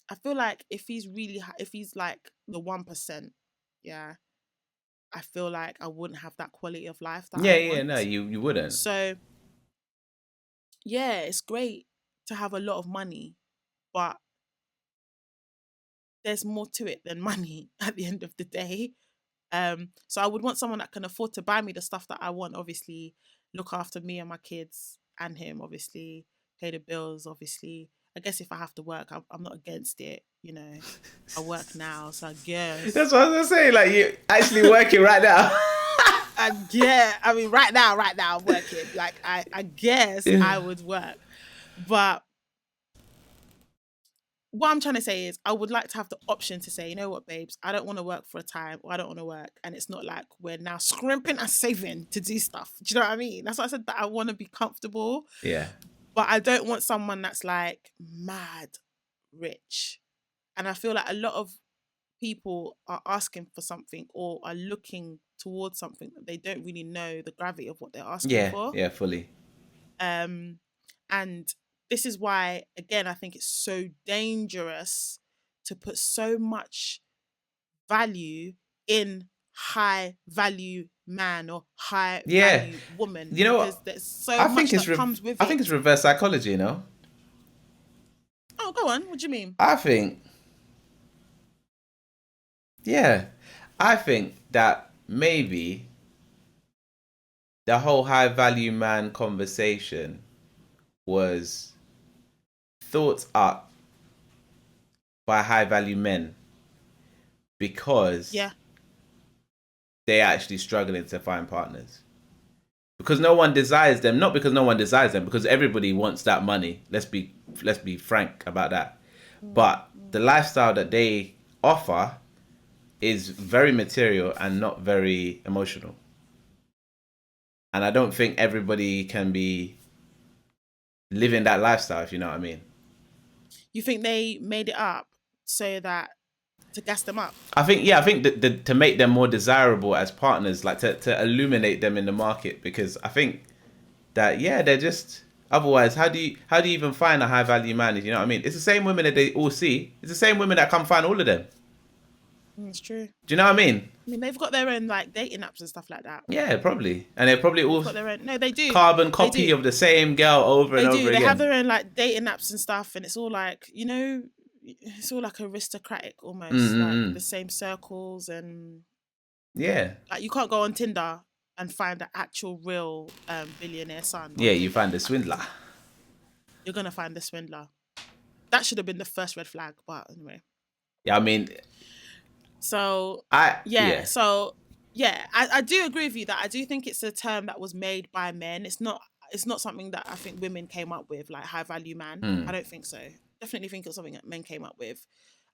I feel like if he's like the 1%, yeah, I feel like I wouldn't have that quality of life. You wouldn't. So yeah, it's great to have a lot of money, but there's more to it than money at the end of the day. So I would want someone that can afford to buy me the stuff that I want, obviously, look after me and my kids and him, obviously, pay the bills, obviously. I guess if I have to work, I'm not against it, I work now, so I guess. That's what I was going to say, like, you're actually working right now. Right now I'm working. Like, I guess I would work. But what I'm trying to say is I would like to have the option to say, you know what, babes, I don't want to work for a time, or I don't want to work. And it's not like we're now scrimping and saving to do stuff. Do you know what I mean? That's why I said that I want to be comfortable. Yeah. But I don't want someone that's like mad rich. And I feel like a lot of people are asking for something or are looking towards something that they don't really know the gravity of what they're asking for. Yeah, fully. And this is why, again, I think it's so dangerous to put so much value in high value man or high Yeah. value woman, You know because what? there's so I much think that comes with I think it. it's reverse psychology, you know? Oh, go on. What do you mean? I think, yeah, I think that maybe the whole high value man conversation was thought up by high value men because Yeah. they're actually struggling to find partners. Because no one desires them, not because no one desires them, because everybody wants that money. Let's be frank about that. But the lifestyle that they offer is very material and not very emotional. And I don't think everybody can be living that lifestyle, if you know what I mean. You think they made it up so that to gas them up? I think that to make them more desirable as partners, like to illuminate them in the market, because I think that they're just, otherwise how do you even find a high value man, if you know what I mean? It's the same women that they all see. It's the same women that come find all of them. It's true. Do you know what I mean? I mean, they've got their own like dating apps and stuff like that. Yeah, probably. And they're probably all They've got their own. No, they do. carbon They copy do. of the same girl over and They over do. They again. have their own like dating apps and stuff, and it's all like, you know, it's all like aristocratic almost, like the same circles, and Yeah. like you can't go on Tinder and find an actual real billionaire son. Yeah, you find the swindler. You're gonna find the swindler. That should have been the first red flag, but anyway. Yeah, I mean, So yeah. So yeah, I do agree with you that I do think it's a term that was made by men. It's not something that I think women came up with, like high value man. I don't think so. Definitely think it's something that men came up with.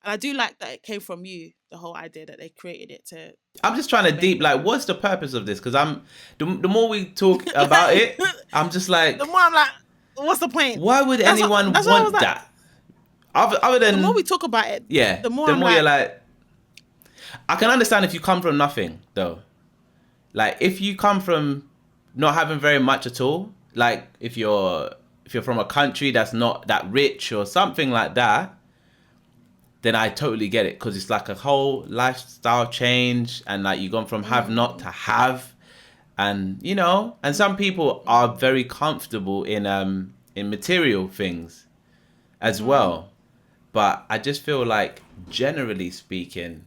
And I do like that it came from you, the whole idea that they created it to. I'm just trying to deep, like, what's the purpose of this? Because the more we talk about it, I'm just like, the more I'm like, what's the point? Why would anyone want that? Other than, the more we talk about it, yeah, the more you're like, I can understand if you come from nothing, though. Like, if you come from not having very much at all, like if you're from a country that's not that rich or something like that, then I totally get it, because it's like a whole lifestyle change, and like you've gone from have not to have, and you know, and some people are very comfortable in material things as well. But I just feel like, generally speaking,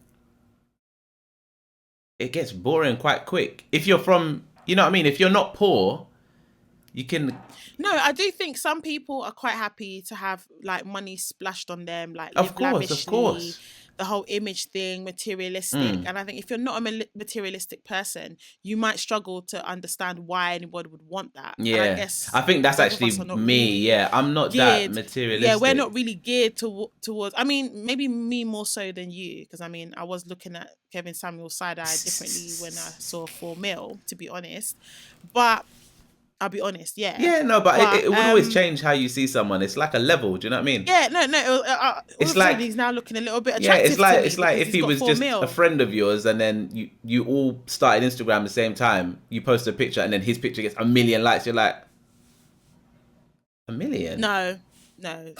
it gets boring quite quick. If you're from, you know what I mean? If you're not poor, you can... No, I do think some people are quite happy to have like money splashed on them, like live Of course. the whole image thing, materialistic. And I think if you're not a materialistic person, you might struggle to understand why anybody would want that. Yeah, and I guess I think that's actually me. Yeah, I'm not that materialistic. Yeah, we're not really geared towards. I mean, maybe me more so than you, because I mean, I was looking at Kevin Samuel's side eye differently when I saw 4 Mil, to be honest. But I'll be honest, yeah. Yeah, no, but it would always change how you see someone. It's like a level, do you know what I mean? Yeah, no. It's like he's now looking a little bit attractive. It's like if he was just a friend of yours, and then you all started Instagram at the same time. You post a picture, and then his picture gets 1 million likes. You're like, 1 million? No, that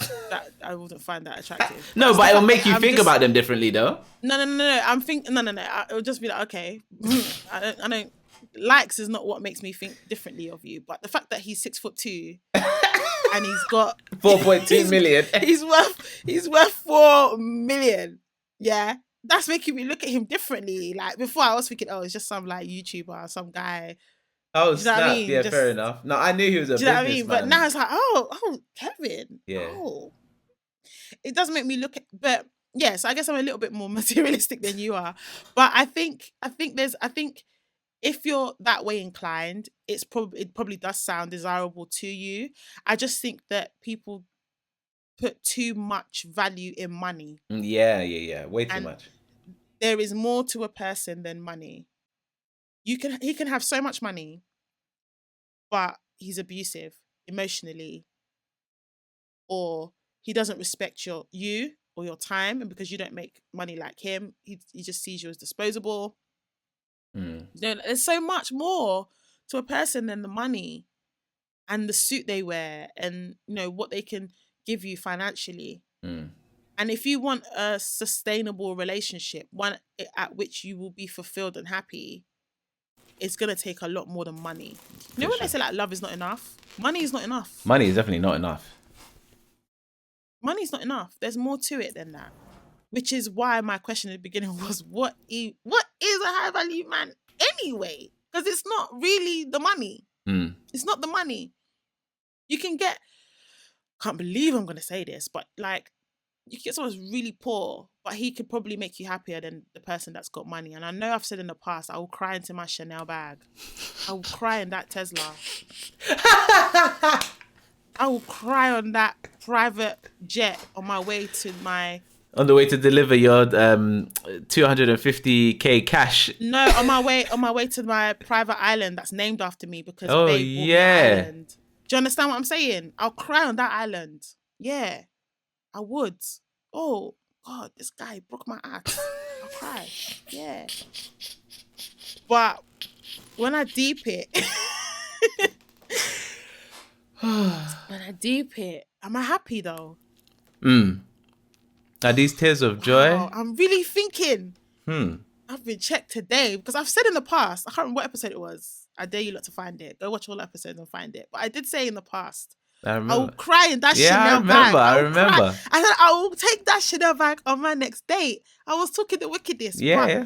I wouldn't find that attractive. No, but it'll make you think about them differently, though. No. I'm thinking. No. It'll just be like, okay, I don't. Likes is not what makes me think differently of you, but the fact that he's 6'2" and he's got 4.2 million. he's worth 4 million. Yeah, that's making me look at him differently. Like before, I was thinking, oh, it's just some like YouTuber, some guy. Oh, snap! I mean? Yeah, just, fair enough. No, I knew he was a businessman. Do you know what I mean? But now it's like, oh, Kevin. Yeah. Oh, it does make me look at, but yes, I guess I'm a little bit more materialistic than you are. But I think if you're that way inclined, it probably does sound desirable to you. I just think that people put too much value in money. Yeah. Way too much. There is more to a person than money. He can have so much money, but he's abusive emotionally, or he doesn't respect you or your time, and because you don't make money like him, he just sees you as disposable. You know, there's so much more to a person than the money and the suit they wear, and you know what they can give you financially. And if you want a sustainable relationship, one at which you will be fulfilled and happy, it's going to take a lot more than money. You know when they say like love is not enough? Money is not enough. Money is definitely not enough. Money is not enough. There's more to it than that. Which is why my question at the beginning was, what is a high value man anyway? Because it's not really the money. It's not the money. You can get, can't believe I'm going to say this, but like, you can get someone who's really poor, but he could probably make you happier than the person that's got money. And I know I've said in the past, I will cry into my Chanel bag. I will cry in that Tesla. I will cry on that private jet on my way to my... On the way to deliver your 250k cash. No, on my way to my private island that's named after me because Babe bought me an island. Do you understand what I'm saying? I'll cry on that island. Yeah, I would. Oh God, this guy broke my ass. I'll cry. Yeah. But when I deep it, am I happy though? Are these tears of joy? Wow, I'm really thinking. I've been checked today because I've said in the past, I can't remember what episode it was. I dare you lot to find it. Go watch all the episodes and find it. But I did say in the past, I will cry in that Chanel bag. I remember. I said, I will take that Chanel bag on my next date. I was talking the wickedest. Yeah.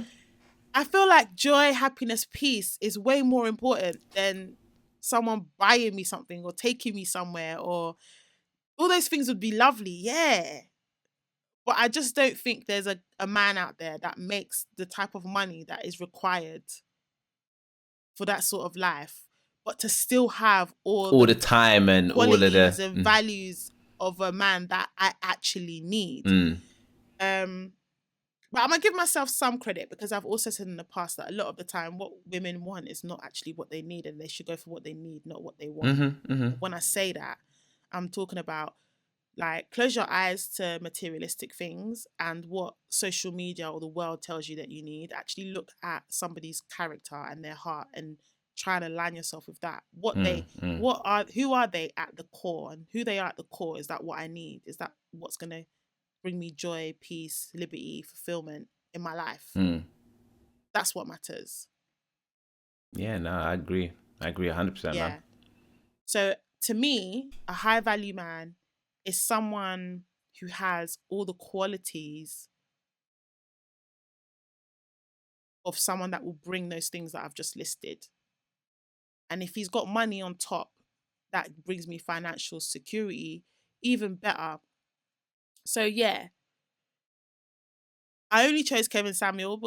I feel like joy, happiness, peace is way more important than someone buying me something or taking me somewhere, or all those things would be lovely. Yeah. But I just don't think there's a man out there that makes the type of money that is required for that sort of life, but to still have all the time and all of the values of a man that I actually need. But I'm going to give myself some credit because I've also said in the past that a lot of the time what women want is not actually what they need, and they should go for what they need, not what they want. When I say that, I'm talking about like close your eyes to materialistic things and what social media or the world tells you that you need. Actually look at somebody's character and their heart and try and align yourself with that. Who are they at the core, and who they are at the core, is that what I need? Is that what's going to bring me joy, peace, liberty, fulfillment in my life? That's what matters. Yeah, no, I agree 100%. Yeah. Man. So to me, a high value man is someone who has all the qualities of someone that will bring those things that I've just listed. And if he's got money on top, that brings me financial security, even better. So yeah, I only chose Kevin Samuels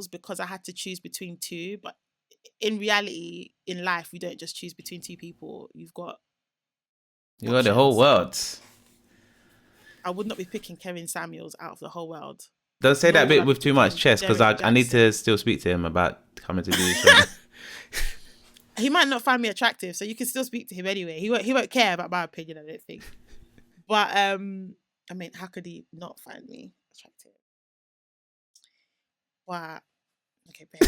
because I had to choose between two. But in reality, in life, we don't just choose between two people. You got the whole world. I would not be picking Kevin Samuels out of the whole world. Don't say that bit with too much chest, because I need to still speak to him about coming to do this. He might not find me attractive, so you can still speak to him anyway. He won't care about my opinion, I don't think. But I mean, how could he not find me attractive? Wow. Okay, babe.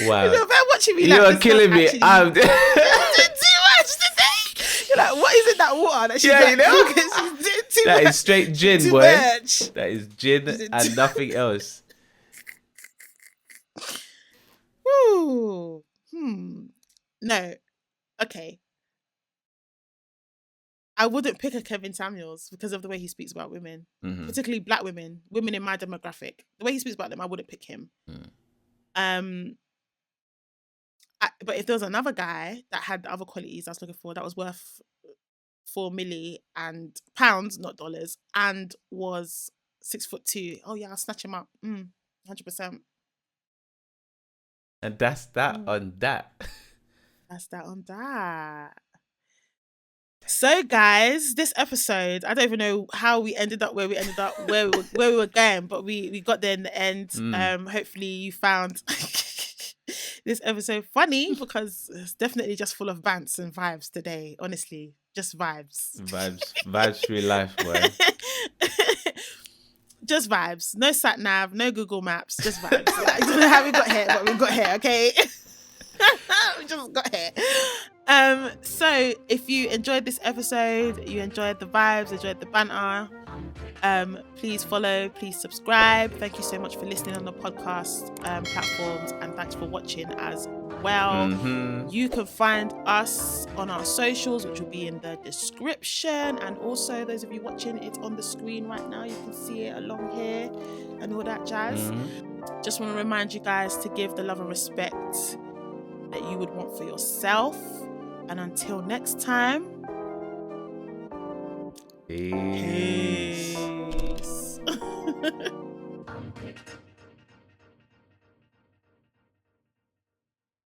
Wow. You're watching me. You are killing me. I'm doing too much today. You're like, what is it that water that she's you know? She's doing too that much. Is straight gin, too boy. Much. That is gin and nothing else. Woo. No. Okay. I wouldn't pick a Kevin Samuels because of the way he speaks about women, particularly black women in my demographic. The way he speaks about them, I wouldn't pick him. But if there was another guy that had the other qualities I was looking for, that was worth £4 million and pounds, not dollars, and was 6'2", oh yeah, I'll snatch him up. 100%. And that's that on that. That's that on that. So guys, this episode, I don't even know how we ended up where we ended up, where we were going, but we got there in the end. Hopefully you found this episode funny, because it's definitely just full of bants and vibes today. Honestly, just vibes. Vibes through life, boy. Just vibes. No sat nav, no Google Maps, just vibes. Like, I don't know how we got here, but we got here, okay? We just got here. So if you enjoyed this episode, you enjoyed the vibes, enjoyed the banter, please follow, please subscribe. Thank you so much for listening on the podcast platforms, and thanks for watching as well. You can find us on our socials, which will be in the description, and also those of you watching it on the screen right now, you can see it along here and all that jazz. Just want to remind you guys to give the love and respect that you would want for yourself. And until next time, peace. Peace.